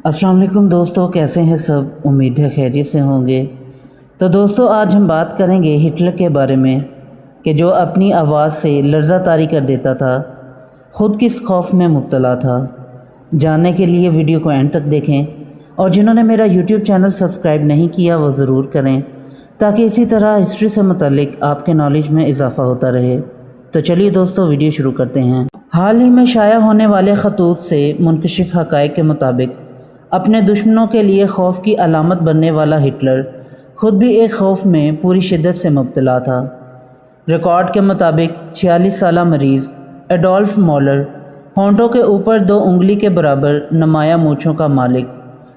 अस्सलाम वालेकुम दोस्तों, कैसे हैं सब। उम्मीद है खैरियत से होंगे। तो दोस्तों, आज हम बात करेंगे हिटलर के बारे में कि जो अपनी आवाज़ से लर्ज़ा तारी कर देता था, ख़ुद किस खौफ में मुब्तला था। जानने के लिए वीडियो को एंड तक देखें, और जिन्होंने मेरा यूट्यूब चैनल सब्सक्राइब नहीं किया वो ज़रूर करें, ताकि इसी तरह हिस्ट्री से मुतल्लिक आपके नॉलेज में इजाफ़ा होता रहे। तो चलिए दोस्तों, वीडियो शुरू करते हैं। हाल ही में शाया होने वाले खतूत से मुनकशिफ हक़ाइक़ के मुताबिक अपने दुश्मनों के लिए खौफ की अलामत बनने वाला हिटलर ख़ुद भी एक खौफ में पूरी शिद्दत से मुब्तला था। रिकॉर्ड के मुताबिक 46 साला मरीज़ एडोल्फ मॉलर, होंठों के ऊपर 2 उंगली के बराबर नुमाया मूँछों का मालिक,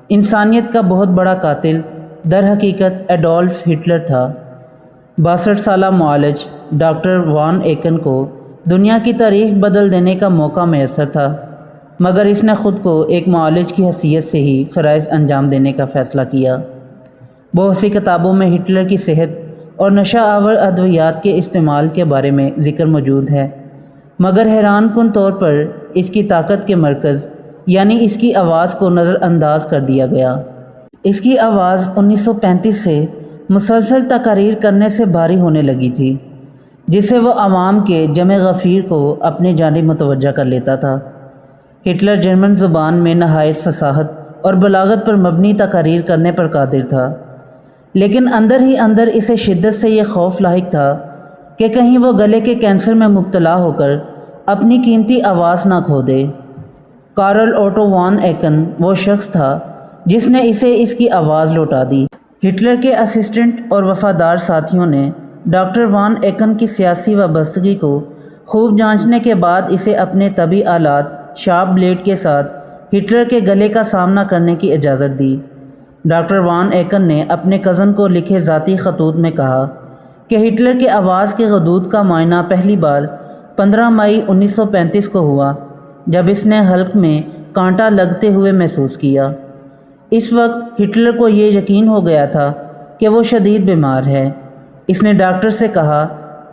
इंसानियत का बहुत बड़ा कातिल दर हकीकत एडोल्फ हिटलर था। 62 साला मुआलिज डॉक्टर वॉन एकन को दुनिया की तारीख बदल देने का मौका मैसर था, मगर इसने ख़ुद को एक मुआलिज की हैसियत से ही फ़राइज़ अंजाम देने का फ़ैसला किया। बहुत सी किताबों में हिटलर की सेहत और नशा आवर अद्वियात के इस्तेमाल के बारे में ज़िक्र मौजूद है, मगर हैरान कुन तौर पर इसकी ताकत के मरकज़ यानी इसकी आवाज़ को नज़रअंदाज कर दिया गया। इसकी आवाज़ 1935 से मुसलसल तकारीर करने से भारी होने लगी थी, जिससे वह आवाम के जमे गफ़ीर को अपनी जानिब मुतवज्जा कर लेता था। हिटलर जर्मन ज़ुबान में नहायत फसाहत और बलागत पर मबनी तकारीर करने पर कादिर था, लेकिन अंदर ही अंदर इसे शिद्दत से यह खौफ लाहिक था कि कहीं वो गले के कैंसर में मुब्तला होकर अपनी कीमती आवाज़ ना खो दे। कार्ल ओटो वॉन एकन वो शख्स था जिसने इसे इसकी आवाज़ लौटा दी। हिटलर के असिस्टेंट और वफ़ादार साथियों ने डॉक्टर वॉन एकन की सियासी वाबस्तगी को खूब जांचने के बाद इसे अपने तबी आलात शार्प ब्लेड के साथ हिटलर के गले का सामना करने की इजाज़त दी। डॉक्टर वॉन एकन ने अपने कज़न को लिखे ज़ाती खतूत में कहा कि हिटलर के आवाज़ के गदूद का मायना पहली बार 15 मई 1935 को हुआ, जब इसने हल्क में कांटा लगते हुए महसूस किया। इस वक्त हिटलर को ये यकीन हो गया था कि वो शदीद बीमार है। इसने डॉक्टर से कहा,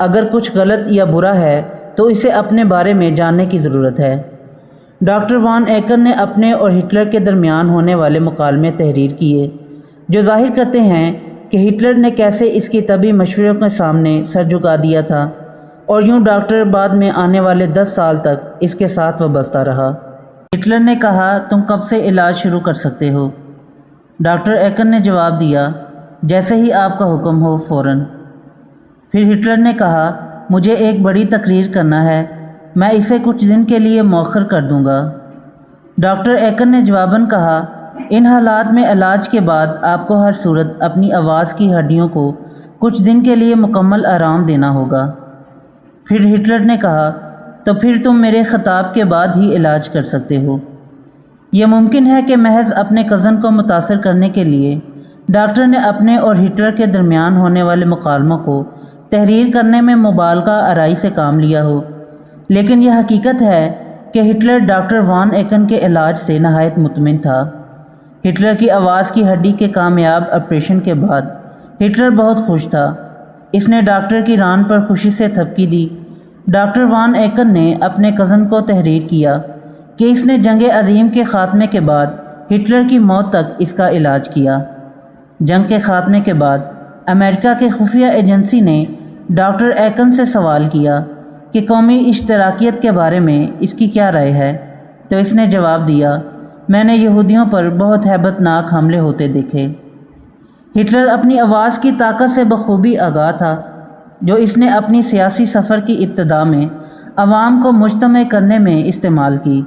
अगर कुछ गलत या बुरा है तो इसे अपने बारे में जानने की ज़रूरत है। डॉक्टर वॉन एकन ने अपने और हिटलर के दरमियान होने वाले मुकालमे तहरीर किए, जो ज़ाहिर करते हैं कि हिटलर ने कैसे इसकी तबी मशवरों के सामने सर झुका दिया था, और यूं डॉक्टर बाद में आने वाले 10 साल तक इसके साथ वाबस्ता रहा। हिटलर ने कहा, तुम कब से इलाज शुरू कर सकते हो? डॉक्टर एकन ने जवाब दिया, जैसे ही आपका हुक्म हो, फ़ौरन। फिर हिटलर ने कहा, मुझे एक बड़ी तकरीर करना है, मैं इसे कुछ दिन के लिए मौखर कर दूंगा। डॉक्टर एकन ने जवाबन कहा, इन हालात में इलाज के बाद आपको हर सूरत अपनी आवाज़ की हड्डियों को कुछ दिन के लिए मुकम्मल आराम देना होगा। फिर हिटलर ने कहा, तो फिर तुम मेरे ख़िताब के बाद ही इलाज कर सकते हो। यह मुमकिन है कि महज अपने कज़न को मुतासर करने के लिए डॉक्टर ने अपने और हिटलर के दरमियान होने वाले मुकालमों को तहरीर करने में मुबालगा आराई से काम लिया हो, लेकिन यह हकीकत है कि हिटलर डॉक्टर वॉन एकन के इलाज से नहायत मुतमिन था। हिटलर की आवाज़ की हड्डी के कामयाब ऑपरेशन के बाद हिटलर बहुत खुश था। इसने डॉक्टर की रान पर खुशी से थपकी दी। डॉक्टर वॉन एकन ने अपने कज़न को तहरीर किया कि इसने जंग अज़ीम के ख़ात्मे के बाद हिटलर की मौत तक इसका इलाज किया। जंग के ख़ात्मे के बाद अमेरिका के खुफिया एजेंसी ने डॉक्टर एकन से सवाल किया कि कौमी इश्तराकियत के बारे में इसकी क्या राय है, तो इसने जवाब दिया, मैंने यहूदियों पर बहुत हैबतनाक हमले होते देखे। हिटलर अपनी आवाज़ की ताकत से बखूबी आगाह था, जो इसने अपनी सियासी सफ़र की इब्तदा में अवाम को मुज्तमा करने में इस्तेमाल की।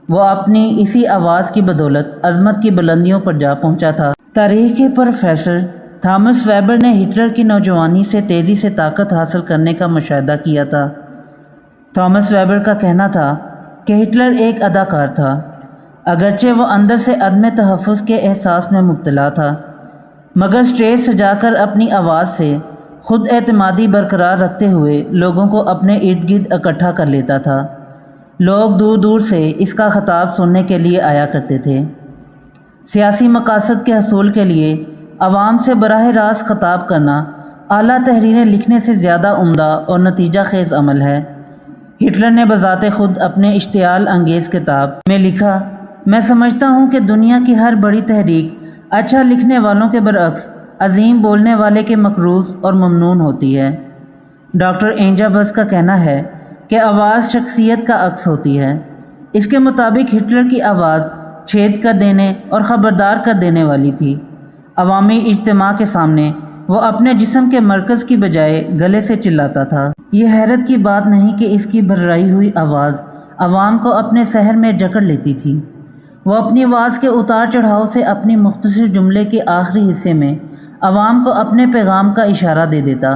वो अपनी इसी आवाज़ की बदौलत अज़मत की बुलंदियों पर जा पहुंचा था। तारीख़ के प्रोफेसर थॉमस वेबर ने हिटलर की नौजवानी से तेज़ी से ताकत हासिल करने का मुशाहिदा किया था। थॉमस वेबर का कहना था कि हिटलर एक अदाकार था, अगरचे वो अंदर से अदम तहफ़्फ़ुज़ के एहसास में मुब्तला था, मगर स्टेज सजाकर अपनी आवाज़ से ख़ुद एतमादी बरकरार रखते हुए लोगों को अपने इर्द गिर्द इकट्ठा कर लेता था। लोग दूर दूर से इसका ख़िताब सुनने के लिए आया करते थे। सियासी मकासद के हसूल के लिए आवाम से बराह रास्त ख़िताब करना आला तहरीरें लिखने से ज़्यादा उम्दा और नतीजा खेज़ अमल है। हिटलर ने बज़ाते ख़ुद अपने इश्तियाल अंगेज़ किताब में लिखा, میں سمجھتا ہوں کہ دنیا کی ہر بڑی تحریک اچھا لکھنے والوں کے برعکس عظیم بولنے والے کے مقروض اور ممنون ہوتی ہے۔ ڈاکٹر اینجا بس کا کہنا ہے کہ آواز شخصیت کا عکس ہوتی ہے۔ اس کے مطابق ہٹلر کی آواز چھید کر دینے اور خبردار کر دینے والی تھی۔ عوامی اجتماع کے سامنے وہ اپنے جسم کے مرکز کی بجائے گلے سے چلاتا تھا۔ یہ حیرت کی بات نہیں کہ اس کی بھررائی ہوئی آواز عوام کو اپنے سحر میں جکڑ لیتی تھی۔ وہ اپنی آواز کے اتار چڑھاؤ سے اپنی مختصر جملے کے آخری حصے میں عوام کو اپنے پیغام کا اشارہ دے دیتا۔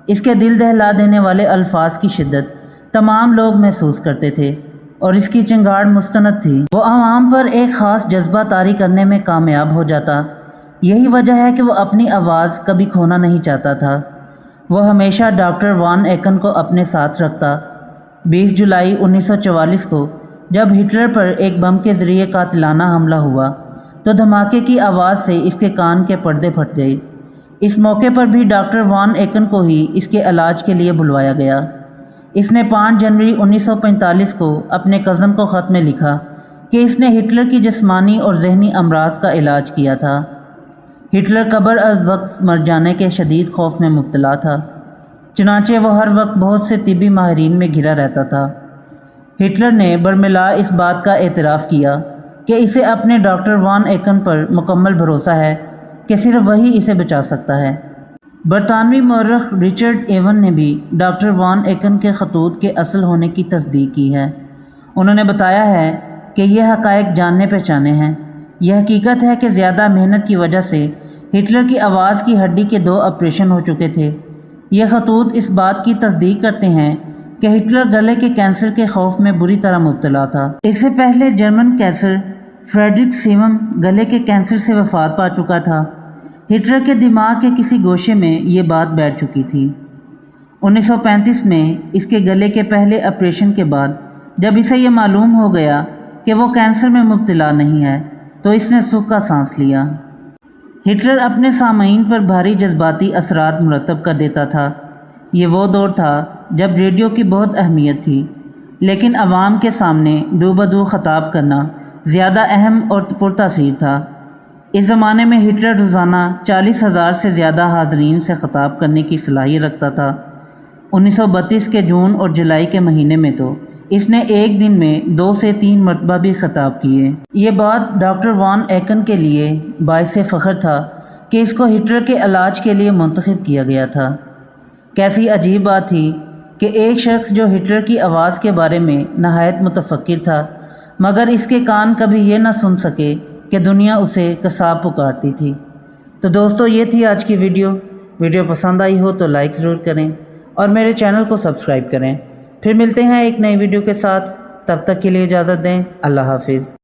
اس کے دل دہلا دینے والے الفاظ کی شدت تمام لوگ محسوس کرتے تھے اور اس کی چنگاڑ مستند تھی۔ وہ عوام پر ایک خاص جذبہ طاری کرنے میں کامیاب ہو جاتا۔ یہی وجہ ہے کہ وہ اپنی آواز کبھی کھونا نہیں چاہتا تھا۔ وہ ہمیشہ ڈاکٹر وان ایکن کو اپنے ساتھ رکھتا۔ 20 جولائی 1944 کو جب ہٹلر پر ایک بم کے ذریعے قاتلانہ حملہ ہوا تو دھماکے کی آواز سے اس کے کان کے پردے پھٹ گئے۔ اس موقع پر بھی ڈاکٹر وان ایکن کو ہی اس کے علاج کے لیے بلوایا گیا۔ اس نے 5 جنوری 1945 کو اپنے کزن کو خط میں لکھا کہ اس نے ہٹلر کی جسمانی اور ذہنی امراض کا علاج کیا تھا۔ ہٹلر قبل از وقت مر جانے کے شدید خوف میں مبتلا تھا، چنانچہ وہ ہر وقت بہت سے طبی ماہرین میں گھرا رہتا تھا۔ ہٹلر نے برملا اس بات کا اعتراف کیا کہ اسے اپنے ڈاکٹر وان ایکن پر مکمل بھروسہ ہے کہ صرف وہی اسے بچا سکتا ہے۔ برطانوی مورخ رچرڈ ایون نے بھی ڈاکٹر وان ایکن کے خطوط کے اصل ہونے کی تصدیق کی ہے۔ انہوں نے بتایا ہے کہ یہ حقائق جاننے پہچانے ہیں۔ یہ حقیقت ہے کہ زیادہ محنت کی وجہ سے ہٹلر کی آواز کی ہڈی کے 2 آپریشن ہو چکے تھے۔ یہ خطوط اس بات کی تصدیق کرتے ہیں کہ ہٹلر گلے کے کینسر کے خوف میں بری طرح مبتلا تھا۔ اس سے پہلے جرمن کینسر فریڈرک سیمم گلے کے کینسر سے وفات پا چکا تھا۔ ہٹلر کے دماغ کے کسی گوشے میں یہ بات بیٹھ چکی تھی۔ 1935 میں اس کے گلے کے پہلے آپریشن کے بعد جب اسے یہ معلوم ہو گیا کہ وہ کینسر میں مبتلا نہیں ہے تو اس نے سکھ کا سانس لیا۔ ہٹلر اپنے سامعین پر بھاری جذباتی اثرات مرتب کر دیتا تھا۔ یہ وہ دور تھا جب ریڈیو کی بہت اہمیت تھی، لیکن عوام کے سامنے دو بدو خطاب کرنا زیادہ اہم اور پرتاثیر تھا۔ اس زمانے میں ہٹلر روزانہ 40,000 سے زیادہ حاضرین سے خطاب کرنے کی صلاحیت رکھتا تھا۔ 1932 کے جون اور جولائی کے مہینے میں تو اس نے ایک دن میں 2 سے 3 مرتبہ بھی خطاب کیے۔ یہ بات ڈاکٹر وان ایکن کے لیے باعث فخر تھا کہ اس کو ہٹلر کے علاج کے لیے منتخب کیا گیا تھا۔ کیسی عجیب بات تھی کہ ایک شخص جو ہٹلر کی آواز کے بارے میں نہایت متفکر تھا، مگر اس کے کان کبھی یہ نہ سن سکے کہ دنیا اسے قصاب پکارتی تھی۔ تو دوستو، یہ تھی آج کی ویڈیو پسند آئی ہو تو لائک ضرور کریں اور میرے چینل کو سبسکرائب کریں۔ پھر ملتے ہیں ایک نئی ویڈیو کے ساتھ، تب تک کے لیے اجازت دیں۔ اللہ حافظ۔